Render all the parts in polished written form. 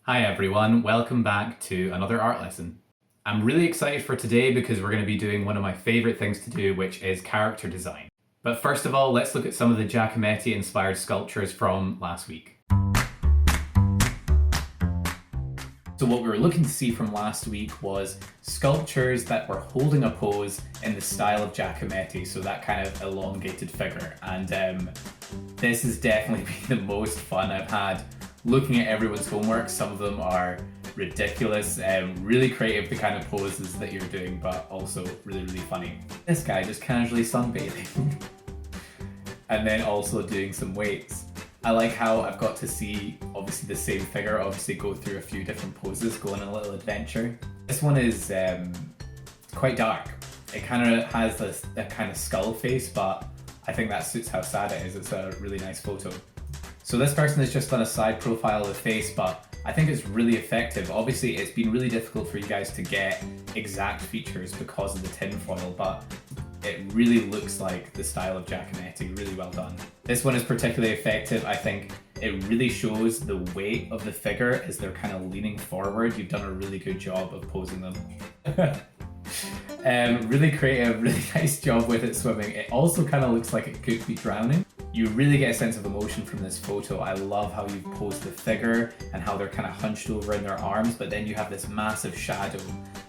Hi everyone, welcome back to another art lesson. I'm really excited for today because we're going to be doing one of my favourite things to do, which is character design. But first of all, let's look at some of the Giacometti inspired sculptures from last week. So what we were looking to see from last week was sculptures that were holding a pose in the style of Giacometti, so that kind of elongated figure. And this has definitely been the most fun I've had looking at everyone's homework. Some of them are ridiculous, really creative, the kind of poses that you're doing, but also really, really funny. This guy just casually sunbathing and then also doing some weights. I like how I've got to see obviously the same figure obviously go through a few different poses, go on a little adventure. This one is quite dark. It kind of has this kind of skull face, but I think that suits how sad it is. It's a really nice photo. So this person has just done a side profile of the face, but I think it's really effective. Obviously, it's been really difficult for you guys to get exact features because of the tinfoil, but it really looks like the style of Giacometti. Really well done. This one is particularly effective. I think it really shows the weight of the figure as they're kind of leaning forward. You've done a really good job of posing them. Really creative, really nice job with it swimming. It also kind of looks like it could be drowning. You really get a sense of emotion from this photo. I love how you've posed the figure and how they're kind of hunched over in their arms, but then you have this massive shadow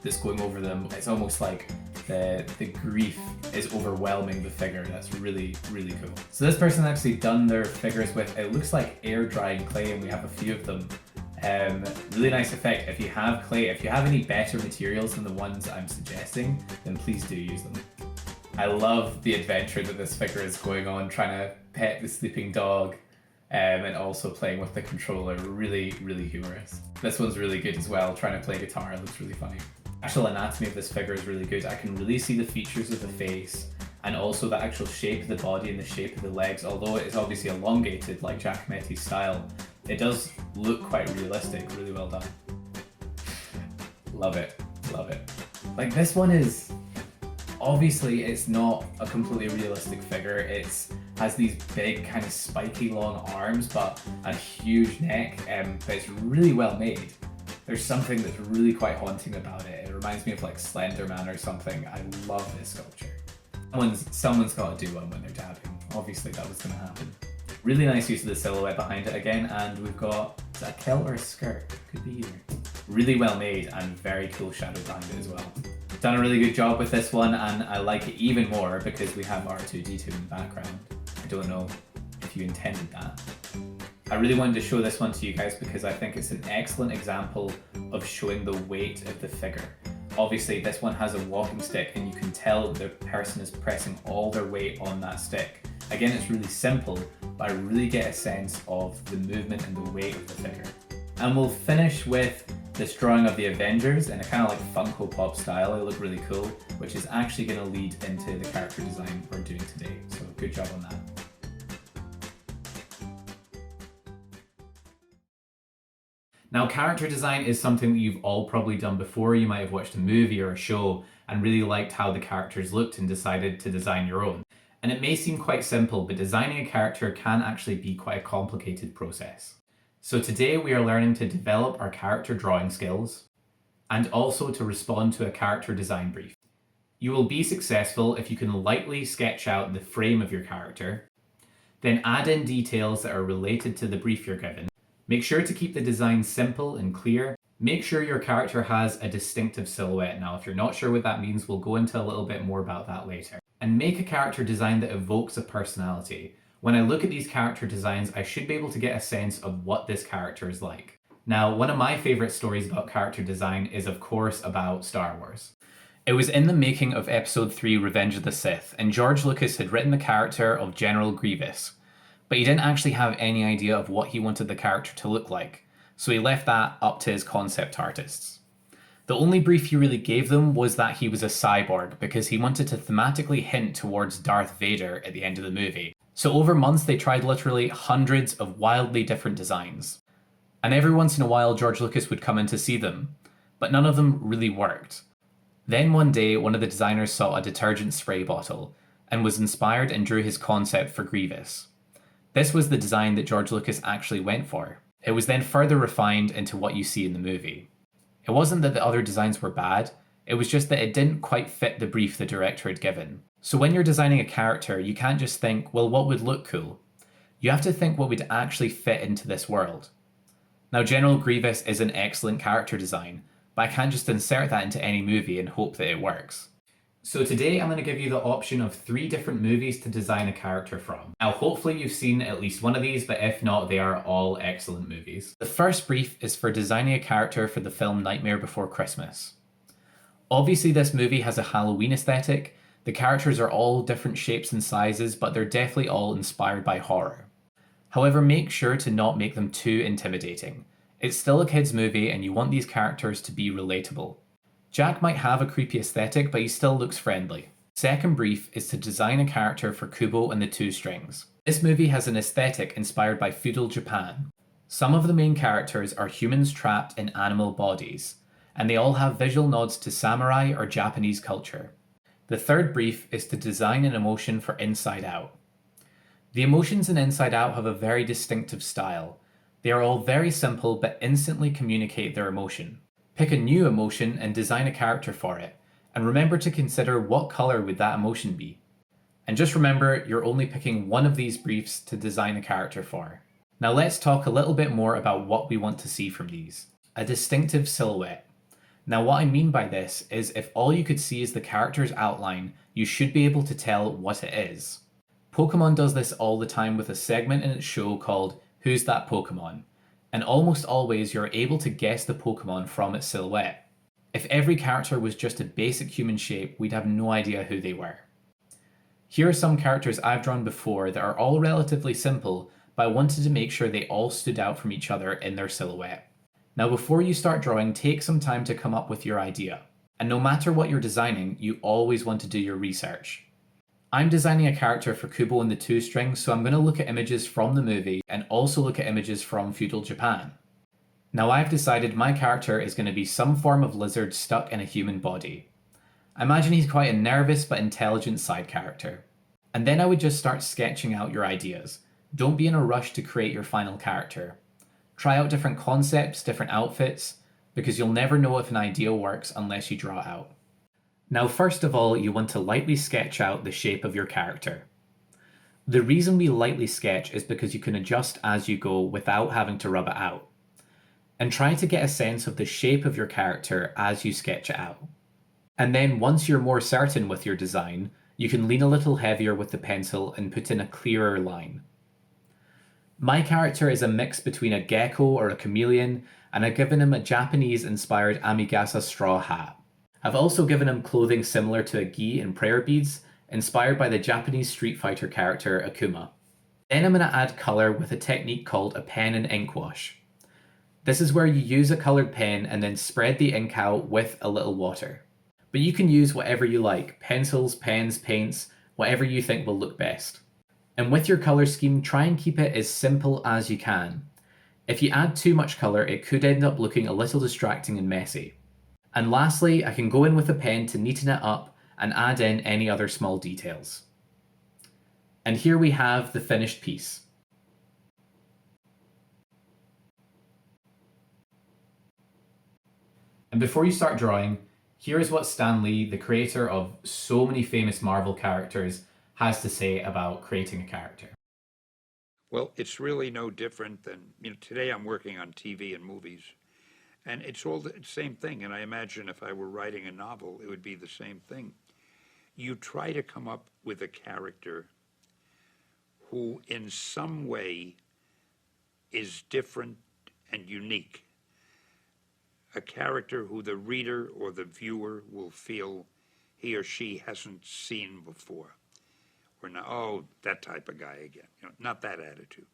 that's going over them. It's almost like the grief is overwhelming the figure. That's really, really cool. So this person actually done their figures with, it looks like air drying clay, and we have a few of them. Really nice effect. If you have clay, if you have any better materials than the ones I'm suggesting, then please do use them. I love the adventure that this figure is going on, trying to pet the sleeping dog, and also playing with the controller. Really, really humorous. This one's really good as well, trying to play guitar. It looks really funny. Actual anatomy of this figure is really good. I can really see the features of the face and also the actual shape of the body and the shape of the legs. Although it is obviously elongated like Giacometti's style, it does look quite realistic. Really well done. Love it, love it. Like this one is, obviously it's not a completely realistic figure. It has these big kind of spiky long arms but a huge neck, but it's really well made. There's something that's really quite haunting about it. It reminds me of like Slender Man or something. I love this sculpture. Someone's got to do one when they're dabbing. Obviously that was going to happen. Really nice use of the silhouette behind it again, and we've got, is that a kilt or a skirt? Could be either. Really well made and very cool shadow behind it as well. Done a really good job with this one, and I like it even more because we have R2-D2 in the background. I don't know if you intended that. I really wanted to show this one to you guys because I think it's an excellent example of showing the weight of the figure. Obviously this one has a walking stick and you can tell the person is pressing all their weight on that stick. Again, it's really simple, but I really get a sense of the movement and the weight of the figure. And we'll finish with this drawing of the Avengers in a kind of like Funko Pop style. They look really cool, which is actually going to lead into the character design we're doing today. So good job on that. Now, character design is something that you've all probably done before. You might have watched a movie or a show and really liked how the characters looked and decided to design your own. And it may seem quite simple, but designing a character can actually be quite a complicated process. So today we are learning to develop our character drawing skills and also to respond to a character design brief. You will be successful if you can lightly sketch out the frame of your character, then add in details that are related to the brief you're given. Make sure to keep the design simple and clear. Make sure your character has a distinctive silhouette. Now, if you're not sure what that means, we'll go into a little bit more about that later. And make a character design that evokes a personality. When I look at these character designs, I should be able to get a sense of what this character is like. Now, one of my favorite stories about character design is of course about Star Wars. It was in the making of Episode 3 Revenge of the Sith, and George Lucas had written the character of General Grievous, but he didn't actually have any idea of what he wanted the character to look like, so he left that up to his concept artists. The only brief he really gave them was that he was a cyborg, because he wanted to thematically hint towards Darth Vader at the end of the movie. So over months they tried literally hundreds of wildly different designs. And every once in a while George Lucas would come in to see them, but none of them really worked. Then one day one of the designers saw a detergent spray bottle, and was inspired and drew his concept for Grievous. This was the design that George Lucas actually went for. It was then further refined into what you see in the movie. It wasn't that the other designs were bad, it was just that it didn't quite fit the brief the director had given. So when you're designing a character, you can't just think, well, what would look cool? You have to think what would actually fit into this world. Now, General Grievous is an excellent character design, but I can't just insert that into any movie and hope that it works. So today I'm going to give you the option of 3 different movies to design a character from. Now hopefully you've seen at least one of these, but if not, they are all excellent movies. The first brief is for designing a character for the film Nightmare Before Christmas. Obviously this movie has a Halloween aesthetic, the characters are all different shapes and sizes, but they're definitely all inspired by horror. However, make sure to not make them too intimidating. It's still a kids movie and you want these characters to be relatable. Jack might have a creepy aesthetic, but he still looks friendly. Second brief is to design a character for Kubo and the Two Strings. This movie has an aesthetic inspired by feudal Japan. Some of the main characters are humans trapped in animal bodies, and they all have visual nods to samurai or Japanese culture. The third brief is to design an emotion for Inside Out. The emotions in Inside Out have a very distinctive style. They are all very simple but instantly communicate their emotion. Pick a new emotion and design a character for it, and remember to consider what colour would that emotion be. And just remember, you're only picking one of these briefs to design a character for. Now let's talk a little bit more about what we want to see from these. A distinctive silhouette. Now what I mean by this is if all you could see is the character's outline, you should be able to tell what it is. Pokemon does this all the time with a segment in its show called Who's That Pokemon? And almost always you're able to guess the Pokemon from its silhouette. If every character was just a basic human shape, we'd have no idea who they were. Here are some characters I've drawn before that are all relatively simple, but I wanted to make sure they all stood out from each other in their silhouette. Now before you start drawing, take some time to come up with your idea. And no matter what you're designing, you always want to do your research. I'm designing a character for Kubo and the Two Strings, so I'm going to look at images from the movie and also look at images from feudal Japan. Now I've decided my character is going to be some form of lizard stuck in a human body. I imagine he's quite a nervous but intelligent side character. And then I would just start sketching out your ideas. Don't be in a rush to create your final character. Try out different concepts, different outfits, because you'll never know if an idea works unless you draw it out. Now first of all, you want to lightly sketch out the shape of your character. The reason we lightly sketch is because you can adjust as you go without having to rub it out. And try to get a sense of the shape of your character as you sketch it out. And then once you're more certain with your design, you can lean a little heavier with the pencil and put in a clearer line. My character is a mix between a gecko or a chameleon, and I've given him a Japanese-inspired Amigasa straw hat. I've also given him clothing similar to a gi and prayer beads, inspired by the Japanese Street Fighter character Akuma. Then I'm going to add colour with a technique called a pen and ink wash. This is where you use a coloured pen and then spread the ink out with a little water. But you can use whatever you like, pencils, pens, paints, whatever you think will look best. And with your colour scheme, try and keep it as simple as you can. If you add too much colour, it could end up looking a little distracting and messy. And lastly, I can go in with a pen to neaten it up and add in any other small details. And here we have the finished piece. And before you start drawing, here is what Stan Lee, the creator of so many famous Marvel characters, has to say about creating a character. Well, it's really no different than, today I'm working on TV and movies, and it's all the same thing. And I imagine if I were writing a novel, it would be the same thing. You try to come up with a character who in some way is different and unique. A character who the reader or the viewer will feel he or she hasn't seen before. Or not, oh, that type of guy again. Not that attitude.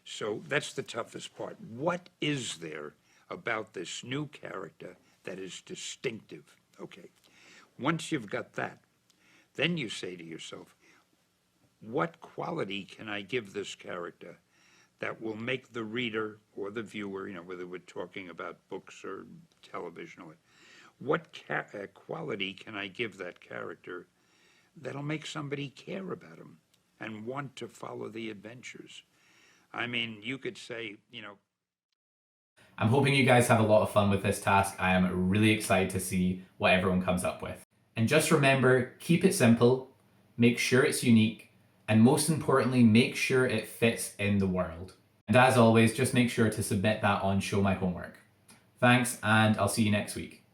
So that's the toughest part. What is there about this new character that is distinctive? Okay. Once you've got that, then you say to yourself, what quality can I give this character that will make the reader or the viewer, whether we're talking about books or television, or what quality can I give that character that'll make somebody care about him and want to follow the adventures? I mean, you could say, I'm hoping you guys have a lot of fun with this task. I am really excited to see what everyone comes up with. And just remember, keep it simple, make sure it's unique, and most importantly, make sure it fits in the world. And as always, just make sure to submit that on Show My Homework. Thanks, and I'll see you next week.